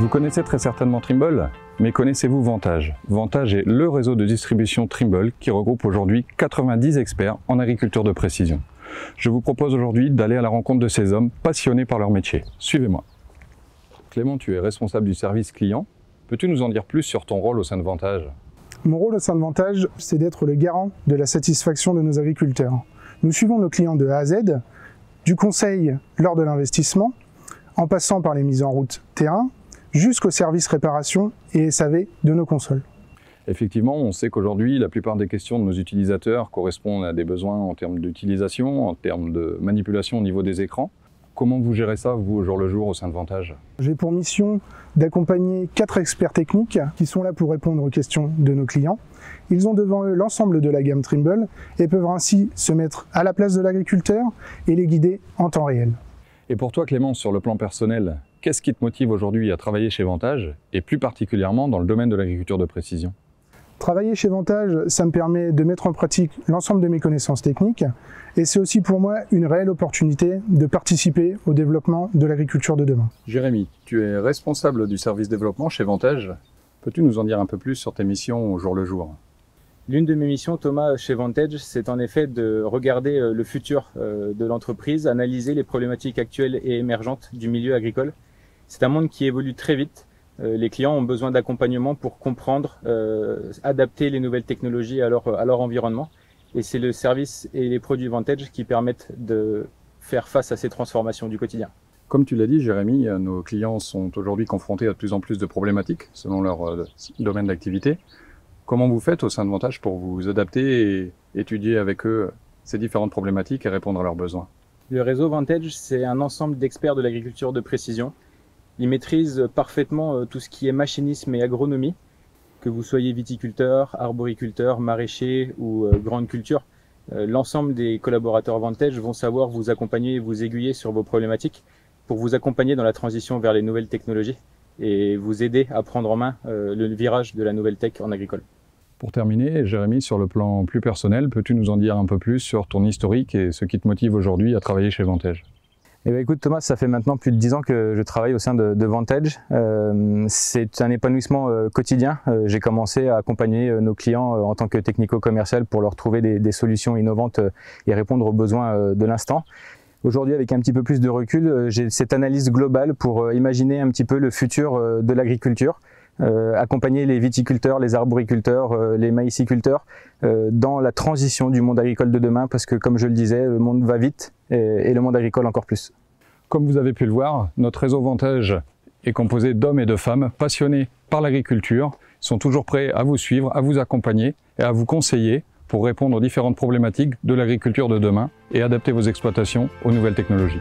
Vous connaissez très certainement Trimble, mais connaissez-vous Vantage? Vantage est le réseau de distribution Trimble qui regroupe aujourd'hui 90 experts en agriculture de précision. Je vous propose aujourd'hui d'aller à la rencontre de ces hommes passionnés par leur métier. Suivez-moi. Clément, tu es responsable du service client. Peux-tu nous en dire plus sur ton rôle au sein de Vantage? Mon rôle au sein de Vantage, c'est d'être le garant de la satisfaction de nos agriculteurs. Nous suivons nos clients de A à Z, du conseil lors de l'investissement, en passant par les mises en route terrain, jusqu'au service réparation et SAV de nos consoles. Effectivement, on sait qu'aujourd'hui, la plupart des questions de nos utilisateurs correspondent à des besoins en termes d'utilisation, en termes de manipulation au niveau des écrans. Comment vous gérez ça, vous, au jour le jour, au sein de Vantage? J'ai pour mission d'accompagner 4 experts techniques qui sont là pour répondre aux questions de nos clients. Ils ont devant eux l'ensemble de la gamme Trimble et peuvent ainsi se mettre à la place de l'agriculteur et les guider en temps réel. Et pour toi, Clément, sur le plan personnel, qu'est-ce qui te motive aujourd'hui à travailler chez Vantage, et plus particulièrement dans le domaine de l'agriculture de précision? Travailler chez Vantage, ça me permet de mettre en pratique l'ensemble de mes connaissances techniques et c'est aussi pour moi une réelle opportunité de participer au développement de l'agriculture de demain. Jérémy, tu es responsable du service développement chez Vantage. Peux-tu nous en dire un peu plus sur tes missions au jour le jour? L'une de mes missions, Thomas, chez Vantage, c'est en effet de regarder le futur de l'entreprise, analyser les problématiques actuelles et émergentes du milieu agricole. C'est un monde qui évolue très vite. Les clients ont besoin d'accompagnement pour comprendre, adapter les nouvelles technologies à leur environnement. Et c'est le service et les produits Vantage qui permettent de faire face à ces transformations du quotidien. Comme tu l'as dit, Jérémy, nos clients sont aujourd'hui confrontés à de plus en plus de problématiques selon leur domaine d'activité. Comment vous faites au sein de Vantage pour vous adapter et étudier avec eux ces différentes problématiques et répondre à leurs besoins? Le réseau Vantage, c'est un ensemble d'experts de l'agriculture de précision. Ils maîtrisent parfaitement tout ce qui est machinisme et agronomie, que vous soyez viticulteur, arboriculteur, maraîcher ou grande culture. L'ensemble des collaborateurs Vantage vont savoir vous accompagner et vous aiguiller sur vos problématiques pour vous accompagner dans la transition vers les nouvelles technologies et vous aider à prendre en main le virage de la nouvelle tech en agricole. Pour terminer, Jérémy, sur le plan plus personnel, peux-tu nous en dire un peu plus sur ton historique et ce qui te motive aujourd'hui à travailler chez Vantage? Eh bien, écoute Thomas, ça fait maintenant plus de 10 ans que je travaille au sein de Vantage. C'est un épanouissement quotidien. J'ai commencé à accompagner nos clients en tant que technico-commercial pour leur trouver des solutions innovantes et répondre aux besoins de l'instant. Aujourd'hui, avec un petit peu plus de recul, j'ai cette analyse globale pour imaginer un petit peu le futur de l'agriculture. Accompagner les viticulteurs, les arboriculteurs, les maïsiculteurs dans la transition du monde agricole de demain parce que comme je le disais, le monde va vite et le monde agricole encore plus. Comme vous avez pu le voir, notre réseau Vantage est composé d'hommes et de femmes passionnés par l'agriculture. Ils sont toujours prêts à vous suivre, à vous accompagner et à vous conseiller pour répondre aux différentes problématiques de l'agriculture de demain et adapter vos exploitations aux nouvelles technologies.